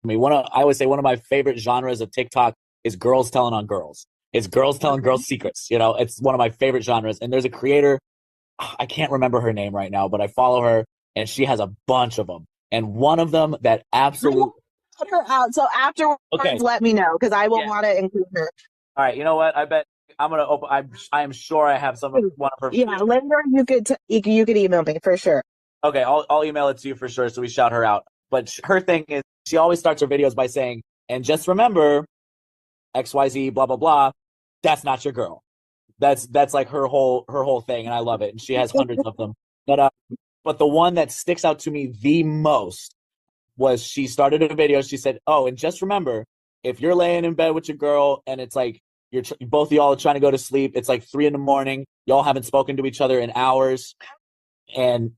I mean, I always say one of my favorite genres of TikTok is girls telling on girls. It's girls telling girls secrets. You know, it's one of my favorite genres. And there's a creator, I can't remember her name right now, but I follow her and she has a bunch of them. And one of them that I absolutely, won't put her out. So afterwards, okay, let me know because I will yeah, want to include her. all right. You know what? I bet I'm gonna open. I am sure I have some of one of her Yeah, videos. later you could email me for sure. Okay, I'll email it to you for sure. So we shout her out. But her thing is, she always starts her videos by saying, "And just remember, XYZ, blah blah blah. That's not your girl." That's like her whole thing, and I love it. And she has hundreds of them. But the one that sticks out to me the most was she started a video. She said, "Oh, and just remember, if you're laying in bed with your girl and it's like both of y'all are trying to go to sleep, it's like 3 a.m. Y'all haven't spoken to each other in hours, and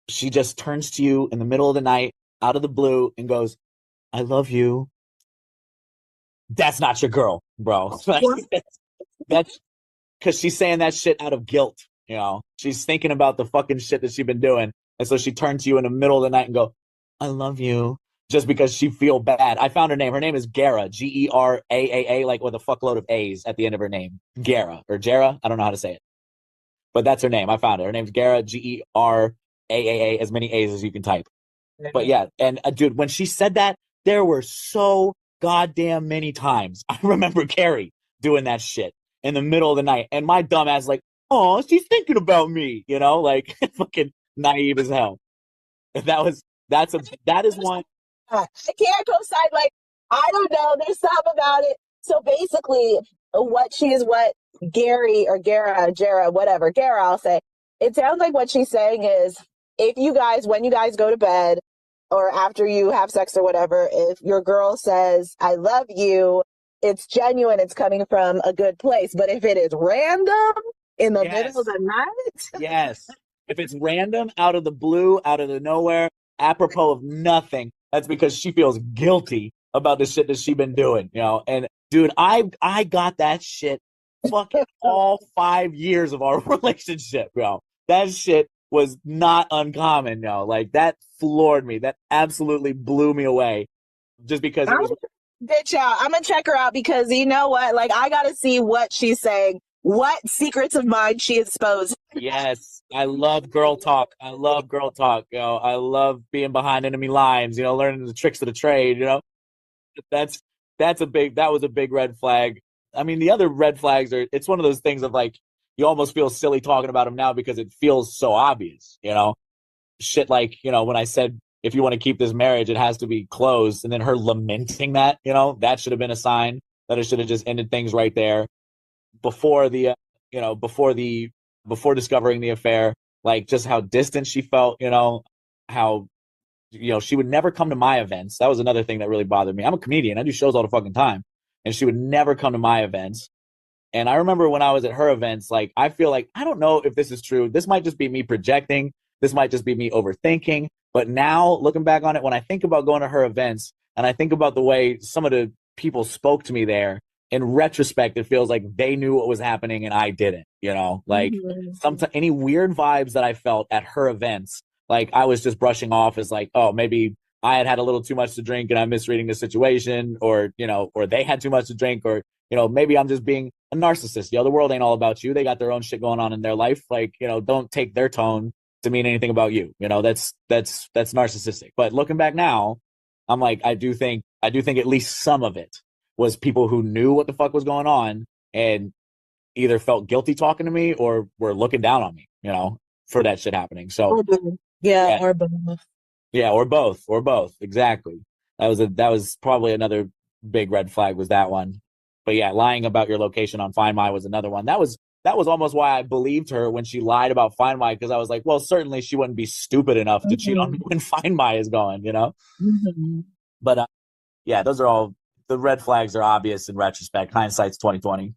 she just turns to you in the middle of the night, out of the blue, and goes, 'I love you.' That's not your girl, bro." Like, that's because she's saying that shit out of guilt. You know, she's thinking about the fucking shit that she's been doing, and so she turns to you in the middle of the night and go, "I love you," just because she feel bad. I found her name. Her name is Gara, Geraa, like with a fuckload of A's at the end of her name, Gara or Jera. I don't know how to say it, but that's her name. I found it. Her name's Gara, Geraa, as many A's as you can type. But yeah, and dude, when she said that, there were so goddamn many times I remember Carrie doing that shit in the middle of the night, and my dumb ass like, "Oh, she's thinking about me," you know, like fucking naive as hell. That is one. I can't co-sign. Like, I don't know. There's something about it. So basically, what Gary or Jera, whatever, Gara, I'll say. It sounds like what she's saying is if you guys, when you guys go to bed or after you have sex or whatever, if your girl says, "I love you," it's genuine, it's coming from a good place. But if it is random in the middle of Yes, the night, yes. If it's random, out of the blue, out of the nowhere, apropos of nothing, that's because she feels guilty about the shit that she been doing, you know. And dude, I got that shit fucking all 5 years of our relationship, bro. That shit was not uncommon, yo. Like that floored me. That absolutely blew me away. Just because it I'm was bitch out. I'm gonna check her out because you know what? Like, I gotta see what she's saying, what secrets of mine she exposed. yes. I love girl talk. I love girl talk. You know, I love being behind enemy lines, you know, learning the tricks of the trade, you know. That's that was a big red flag. I mean, the other red flags are it's one of those things of like you almost feel silly talking about them now because it feels so obvious, you know. Shit like, you know, when I said if you want to keep this marriage, it has to be closed, and then her lamenting that, you know, that should have been a sign that it should have just ended things right there before the you know, before discovering the affair, like just how distant she felt, you know, how she would never come to my events. That was another thing that really bothered me. I'm a comedian. I do shows all the fucking time. And she would never come to my events. And I remember when I was at her events, like, I feel like, I don't know if this is true. This might just be me projecting. This might just be me overthinking. But now, looking back on it, when I think about going to her events and I think about the way some of the people spoke to me there, in retrospect, it feels like they knew what was happening and I didn't, you know? Like, Mhm. sometimes any weird vibes that I felt at her events, like, I was just brushing off as like, oh, maybe I had a little too much to drink and I'm misreading the situation, or, you know, or they had too much to drink, or, you know, maybe I'm just being a narcissist. You know, the world ain't all about you. They got their own shit going on in their life. Like, you know, don't take their tone to mean anything about you. You know, that's narcissistic. But looking back now, I'm like, I do think at least some of it was people who knew what the fuck was going on and either felt guilty talking to me or were looking down on me, you know, for that shit happening. So Or both. Yeah, yeah, or both. yeah, or both, exactly. That was probably another big red flag was that one. But yeah, lying about your location on Find My was another one. That was almost why I believed her when she lied about Find My, because I was like, well, certainly she wouldn't be stupid enough to cheat on me Mhm. when Find My is going, you know. Mhm. But yeah, those are all the red flags are obvious in retrospect. Hindsight's 2020.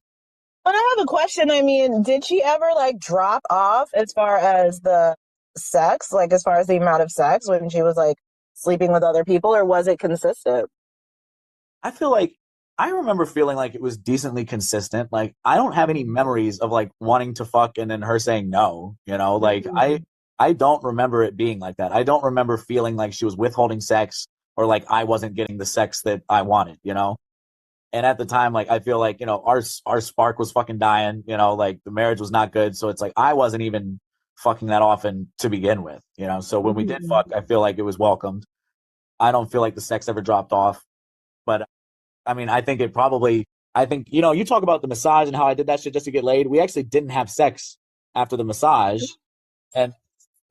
But I have a question. I mean, did she ever like drop off as far as the sex, like as far as the amount of sex when she was like sleeping with other people, or was it consistent? I feel like I remember feeling like it was decently consistent. Like I don't have any memories of like wanting to fuck and then her saying no, you know? Like I Mhm. I don't remember it being like that. I don't remember feeling like she was withholding sex or like I wasn't getting the sex that I wanted, you know? And at the time, like I feel like, you know, our spark was fucking dying, you know, like the marriage was not good. So it's like I wasn't even fucking that often to begin with, you know. So when we did Mhm. fuck, I feel like it was welcomed. I don't feel like the sex ever dropped off. But I mean, I think it probably I think, you know, you talk about the massage and how I did that shit just to get laid. We actually didn't have sex after the massage. And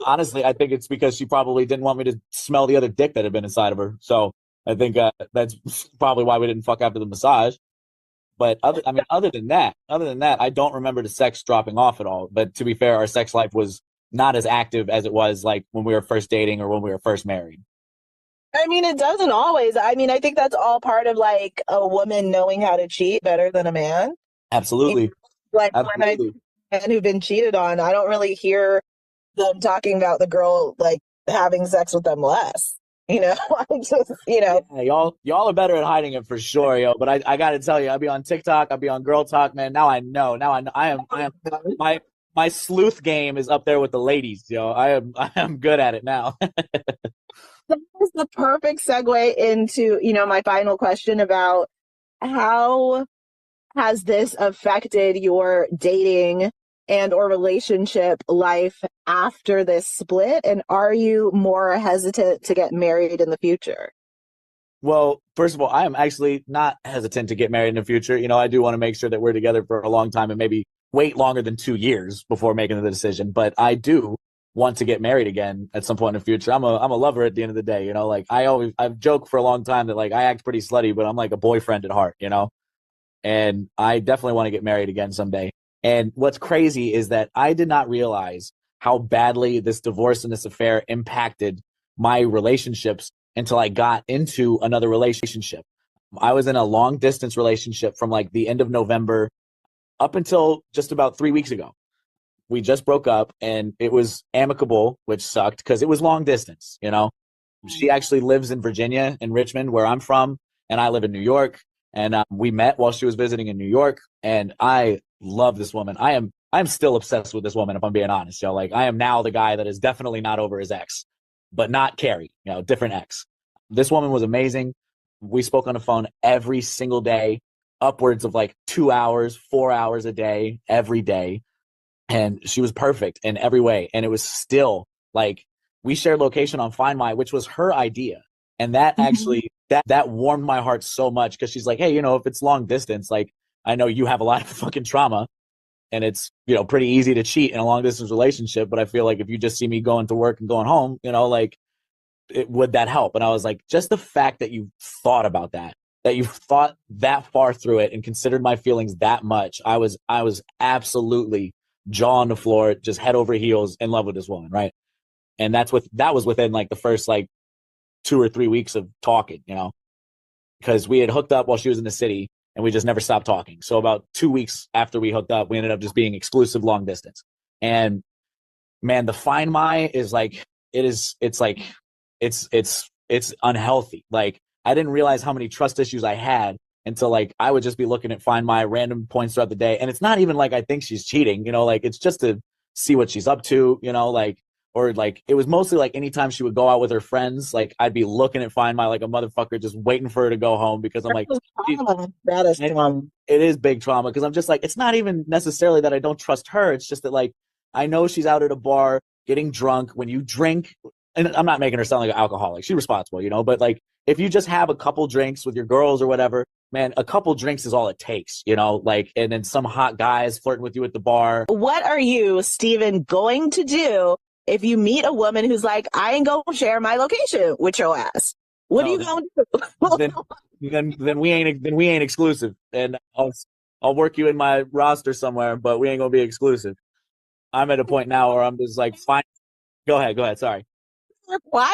honestly, I think it's because she probably didn't want me to smell the other dick that had been inside of her. So I think that's probably why we didn't fuck after the massage. But I mean, other than that, I don't remember the sex dropping off at all. But to be fair, our sex life was not as active as it was like when we were first dating or when we were first married. I mean, it doesn't always. I mean, I think that's all part of like a woman knowing how to cheat better than a man. You Absolutely, know, like when I absolutely. men who've been cheated on, I don't really hear them talking about the girl like having sex with them less. You know, I just, you know, Yeah, y'all are better at hiding it for sure, yo. But I got to tell you, I'll be on TikTok, I'll be on Girl Talk, man. Now I know. Now I know. I am my my sleuth game is up there with the ladies, yo. I am good at it now. that is the perfect segue into, you know, my final question about how has this affected your dating and or relationship life after this split? And are you more hesitant to get married in the future? Well, first of all, I am actually not hesitant to get married in the future. You know, I do want to make sure that we're together for a long time and maybe wait longer than 2 years before making the decision. But I do want to get married again at some point in the future. I'm a lover at the end of the day. You know, like I've joked for a long time that like I act pretty slutty, but I'm like a boyfriend at heart. You know, and I definitely want to get married again someday. And what's crazy is that I did not realize how badly this divorce and this affair impacted my relationships until I got into another relationship. I was in a long distance relationship from like the end of November up until just about 3 weeks ago. We just broke up and it was amicable, which sucked because it was long distance, you know? She actually lives in Virginia, in Richmond, where I'm from, and I live in New York. And we met while she was visiting in New York, and I love this woman. I'm still obsessed with this woman, if I'm being honest. Yo, like I am now the guy that is definitely not over his ex, but not Carrie. You know, different ex. This woman was amazing. We spoke on the phone every single day, upwards of like 2 hours, 4 hours a day, every day, and she was perfect in every way. And it was still like we shared location on Find My, which was her idea, and that Mhm. actually that warmed my heart so much because she's like, hey, you know, if it's long distance, like I know you have a lot of fucking trauma, and it's, you know, pretty easy to cheat in a long distance relationship, but I feel like if you just see me going to work and going home, you know, like would that help? And I was like, just the fact that you thought about that, that you thought that far through it and considered my feelings that much, I was absolutely jaw on the floor, just head over heels in love with this woman, right? And that was within like the first like 2 or 3 weeks of talking, you know, because we had hooked up while she was in the city and we just never stopped talking. So about 2 weeks after we hooked up, we ended up just being exclusive long distance. And man, the Find My is like it's like it's unhealthy. Like I didn't realize how many trust issues I had until like I would just be looking at Find My random points throughout the day, and it's not even like I think she's cheating, you know, like it's just to see what she's up to, you know, like or like it was mostly like anytime she would go out with her friends, like I'd be looking at Find My like a motherfucker, just waiting for her to go home because I'm like, Trauma. That is it, trauma. it is big trauma because I'm just like, it's not even necessarily that I don't trust her. It's just that like I know she's out at a bar getting drunk. When you drink, and I'm not making her sound like an alcoholic. She's responsible, you know, but like if you just have a couple drinks with your girls or whatever, man, a couple drinks is all it takes, you know, like, and then some hot guy is flirting with you at the bar. What are you, Steven, going to do if you meet a woman who's like, I ain't gonna share my location with your ass? What are No, you then, going to do? then, then we ain't exclusive. And I'll work you in my roster somewhere, but we ain't gonna be exclusive. I'm at a point now where I'm just like, fine. Go ahead. Sorry. Required?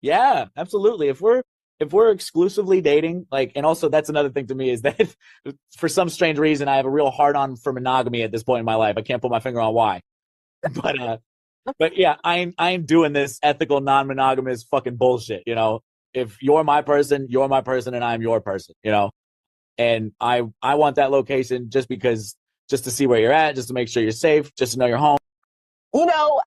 Yeah, absolutely. If we're exclusively dating, like, and also that's another thing to me is that for some strange reason I have a real hard on for monogamy at this point in my life. I can't put my finger on why, but yeah, I ain't doing this ethical non-monogamous fucking bullshit. You know, if you're my person, and I'm your person. You know, and I want that location just because, just to see where you're at, just to make sure you're safe, just to know you're home. You know,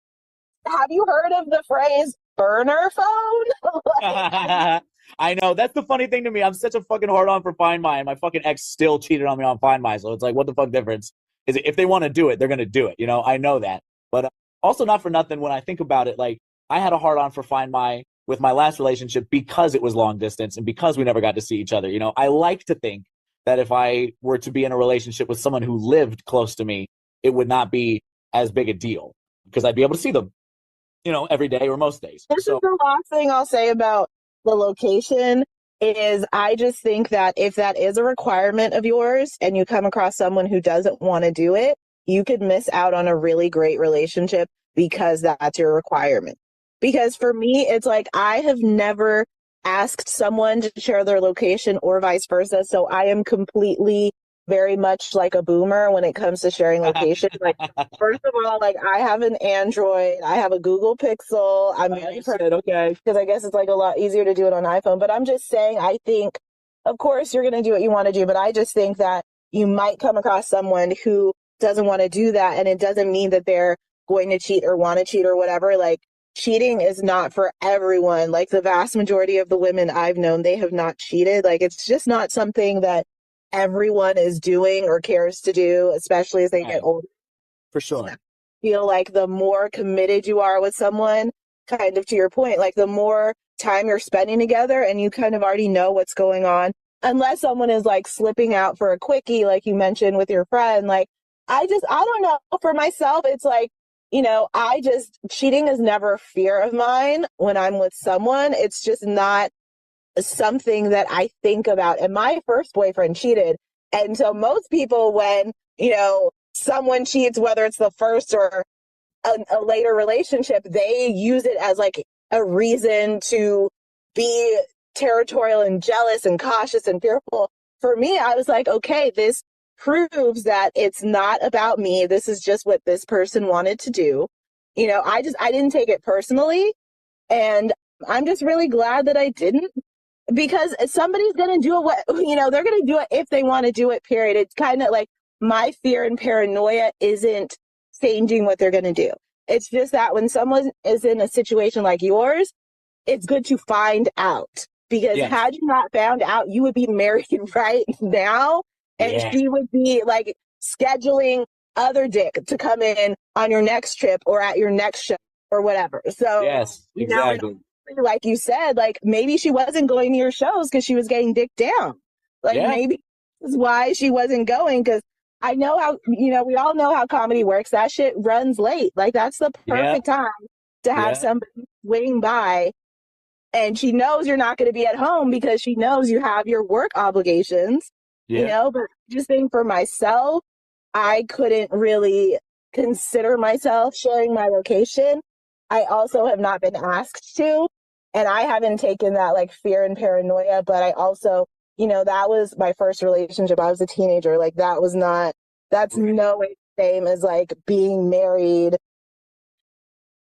have you heard of the phrase burner phone. Like, I know. That's the funny thing to me. I'm such a fucking hard on for Find My, and my fucking ex still cheated on me on Find My. So it's like, what the fuck difference is it? If they want to do it, they're gonna do it. You know, I know that. But also, not for nothing. When I think about it, like I had a hard on for Find My with my last relationship because it was long distance and because we never got to see each other. You know, I like to think that if I were to be in a relationship with someone who lived close to me, it would not be as big a deal because I'd be able to see them, you know, every day or most days. this is So the last thing I'll say about the location is I just think that if that is a requirement of yours and you come across someone who doesn't want to do it, you could miss out on a really great relationship because that's your requirement. Because for me, it's like I have never asked someone to share their location or vice versa. So I am completely very much like a boomer when it comes to sharing location. Like, first of all, like I have an Android, I have a Google Pixel. I'm very okay. because I guess it's like a lot easier to do it on iPhone. But I'm just saying, I think, of course, you're going to do what you want to do, but I just think that you might come across someone who doesn't want to do that. And it doesn't mean that they're going to cheat or want to cheat or whatever. Like, cheating is not for everyone. Like, the vast majority of the women I've known, they have not cheated. Like, it's just not something that everyone is doing or cares to do, especially as they get older. For sure. I feel like the more committed you are with someone, kind of to your point, like the more time you're spending together and you kind of already know what's going on, unless someone is like slipping out for a quickie, like you mentioned with your friend. Like, I don't know. For myself, it's like, cheating is never a fear of mine when I'm with someone. It's just not something that I think about. And my first boyfriend cheated. And so most people, when, someone cheats, whether it's the first or a later relationship, they use it as like a reason to be territorial and jealous and cautious and fearful. For me, I was like, okay, this proves that it's not about me. This is just what this person wanted to do. I didn't take it personally. And I'm just really glad that I didn't, because somebody's going to do it. They're going to do it if they want to do it, period. It's kind of like my fear and paranoia isn't changing what they're going to do. It's just that when someone is in a situation like yours, it's good to find out, because had you not found out, you would be married right now. And she would be like scheduling other dick to come in on your next trip or at your next show or whatever. So, yes, exactly. Like you said, like maybe she wasn't going to your shows because she was getting dick down. Like maybe that's why she wasn't going, because I know how, we all know how comedy works. That shit runs late. Like, that's the perfect time to have somebody swing by. And she knows you're not going to be at home because she knows you have your work obligations, but just think for myself, I couldn't really consider myself sharing my location. I also have not been asked to, and I haven't taken that like fear and paranoia, but I also, that was my first relationship. I was a teenager. Like, that's no way the same as like being married.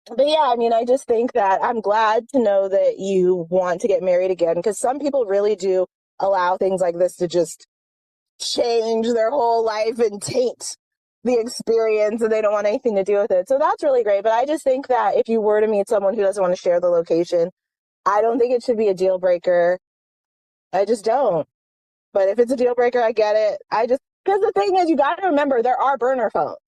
But yeah, I mean, I just think that I'm glad to know that you want to get married again, because some people really do allow things like this to just change their whole life and taint the experience, and they don't want anything to do with it. So that's really great. But I just think that if you were to meet someone who doesn't want to share the location, I don't think it should be a deal breaker. I just don't. But if it's a deal breaker, I get it. Because the thing is, you got to remember, there are burner phones.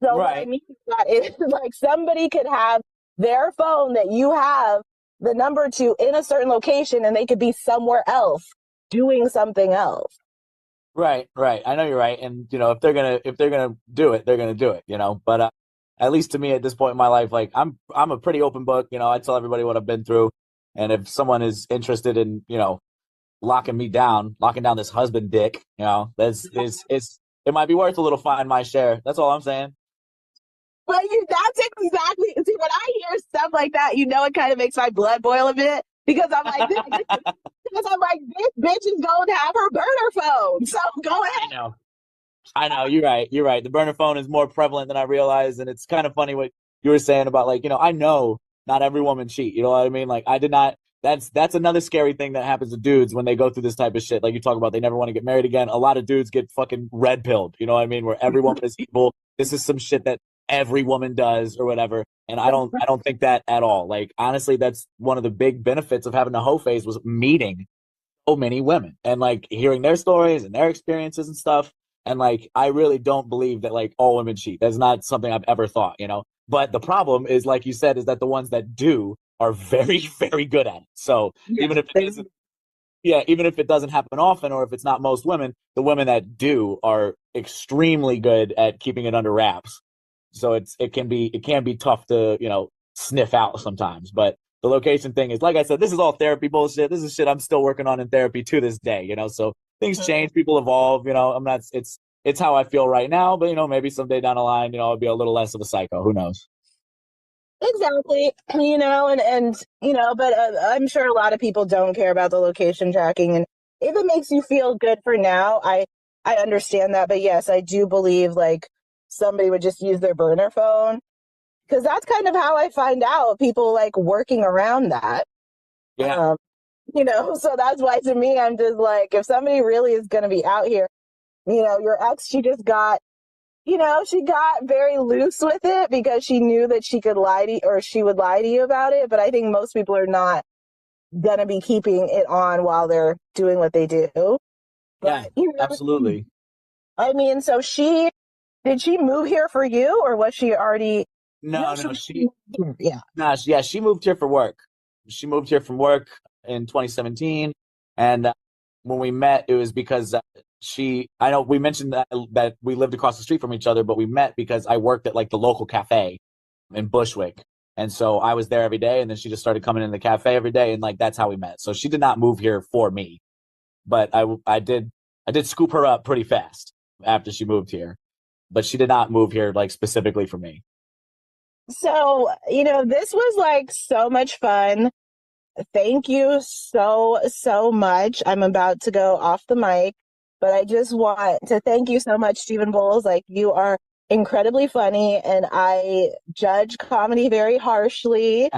So what I mean is that is like somebody could have their phone that you have the number to in a certain location, and they could be somewhere else doing something else. Right. I know you're right. And if they're gonna do it, they're gonna do it, But at least to me at this point in my life, like I'm a pretty open book, I tell everybody what I've been through. And if someone is interested in, locking down this husband dick, it might be worth a little Find My share. That's all I'm saying. But that's exactly, see, when I hear stuff like that, it kind of makes my blood boil a bit, because I'm like, this bitch is going to have her burner phone. So go ahead. I know. You're right. The burner phone is more prevalent than I realized. And it's kind of funny what you were saying about, like, I know not every woman cheat. You know what I mean? Like, I did not. That's another scary thing that happens to dudes when they go through this type of shit. Like you talk about, they never want to get married again. A lot of dudes get fucking red pilled. You know what I mean? Where every woman is evil. This is some shit that every woman does or whatever. And I don't think that at all. Like honestly, that's one of the big benefits of having a hoe phase was meeting so many women and like hearing their stories and their experiences and stuff. And like I really don't believe that like all women cheat. That's not something I've ever thought, you know. But the problem is, like you said, is that the ones that do are very, very good at it. So Yes, even if it doesn't, yeah, even if it doesn't happen often or if it's not most women, the women that do are extremely good at keeping it under wraps. So it can be tough to, sniff out sometimes. But the location thing is like I said, this is all therapy bullshit. This is shit I'm still working on in therapy to this day, So things change, people evolve, I'm not it's how I feel right now, but maybe someday down the line, I'll be a little less of a psycho. Who knows? exactly. But I'm sure a lot of people don't care about the location tracking, and if it makes you feel good for now, I understand that. But yes, I do believe like somebody would just use their burner phone because that's kind of how I find out people like working around that. Yeah. Um, so that's why to me, I'm just like, if somebody really is going to be out here, your ex, she got very loose with it because she knew that she could lie to you or she would lie to you about it. But I think most people are not going to be keeping it on while they're doing what they do. Yeah, But, absolutely. I mean, so did she move here for you or was she already, I know No, she no, was she here. Yeah. nah, yeah, she moved here for work. She moved here from work in 2017, and when we met, it was because I know we mentioned that we lived across the street from each other, but we met because I worked at like the local cafe in Bushwick. And so I was there every day, and then she just started coming in the cafe every day, and like that's how we met. So she did not move here for me, but I did scoop her up pretty fast after she moved here. But she did not move here like specifically for me. So, this was like so much fun. Thank you so, so much. I'm about to go off the mic, but I just want to thank you so much, Stephen Bowles. Like, you are incredibly funny, and I judge comedy very harshly.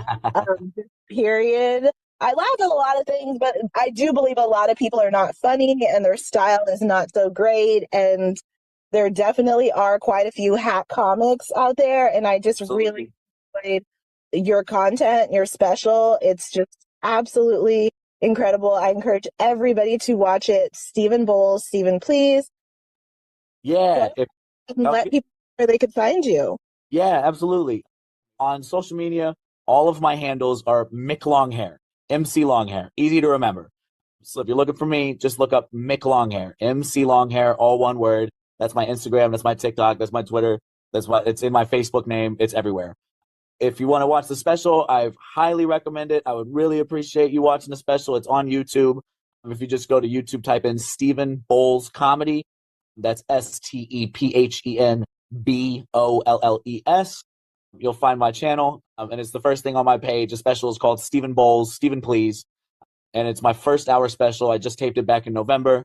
Period. I laugh at a lot of things, but I do believe a lot of people are not funny and their style is not so great. And there definitely are quite a few hack comics out there. And I just really Absolutely. enjoyed your content, your special. It's just absolutely incredible. I encourage everybody to watch it. Stephen Bowles, Stephen, please go Yeah. and Oh, let people know where they could find you. yeah, absolutely. On social media, all of my handles are Mick Longhair, MC Longhair, easy to remember. So if you're looking for me, just look up Mick Longhair, MC Longhair, all one word. That's my Instagram, that's my TikTok, that's my Twitter, it's in my Facebook name, it's everywhere. If you want to watch the special, I highly recommend it. I would really appreciate you watching the special. It's on YouTube. If you just go to YouTube, type in Stephen Bowles Comedy. That's StephenBolles. You'll find my channel, and it's the first thing on my page. The special is called Stephen Bowles, Stephen Please, and it's my first hour special. I just taped it back in November.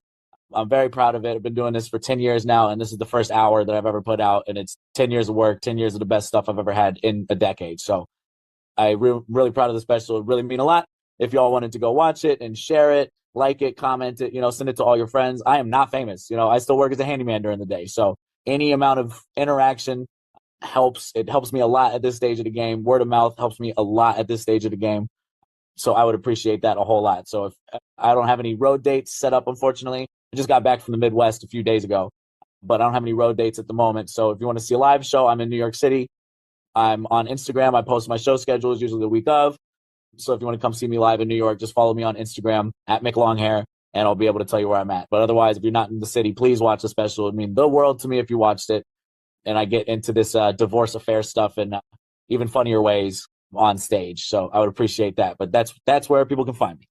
I'm very proud of it. I've been doing this for 10 years now, and this is the first hour that I've ever put out, and it's 10 years of work, 10 years of the best stuff I've ever had in a decade. So really proud of the special. It really mean a lot. If y'all wanted to go watch it and share it, like it, comment it, send it to all your friends. I am not famous. I still work as a handyman during the day. So any amount of interaction helps. It helps me a lot at this stage of the game. Word of mouth helps me a lot at this stage of the game. So I would appreciate that a whole lot. So if I don't have any road dates set up, unfortunately, I just got back from the Midwest a few days ago, but I don't have any road dates at the moment. So if you want to see a live show, I'm in New York City. I'm on Instagram. I post my show schedules usually the week of. So if you want to come see me live in New York, just follow me on Instagram at McLonghair, and I'll be able to tell you where I'm at. But otherwise, if you're not in the city, please watch the special. It'd mean the world to me if you watched it. And I get into this divorce affair stuff in even funnier ways on stage. So I would appreciate that. But that's where people can find me.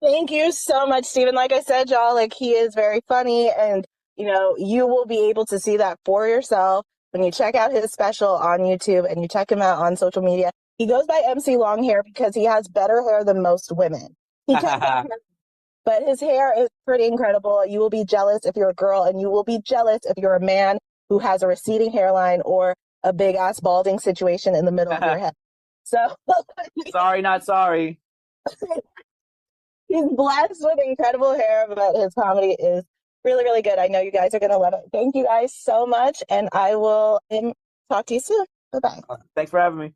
Thank you so much, Stephen. Like I said, y'all, like he is very funny, and you will be able to see that for yourself when you check out his special on YouTube and you check him out on social media. He goes by MC Longhair because he has better hair than most women. He can't get hair, but his hair is pretty incredible. You will be jealous if you're a girl, and you will be jealous if you're a man who has a receding hairline or a big ass balding situation in the middle of your head. So Sorry, not sorry. he's blessed with incredible hair, but his comedy is really, really good. I know you guys are going to love it. Thank you guys so much. And I will Talk to you soon. Bye bye. Thanks for having me.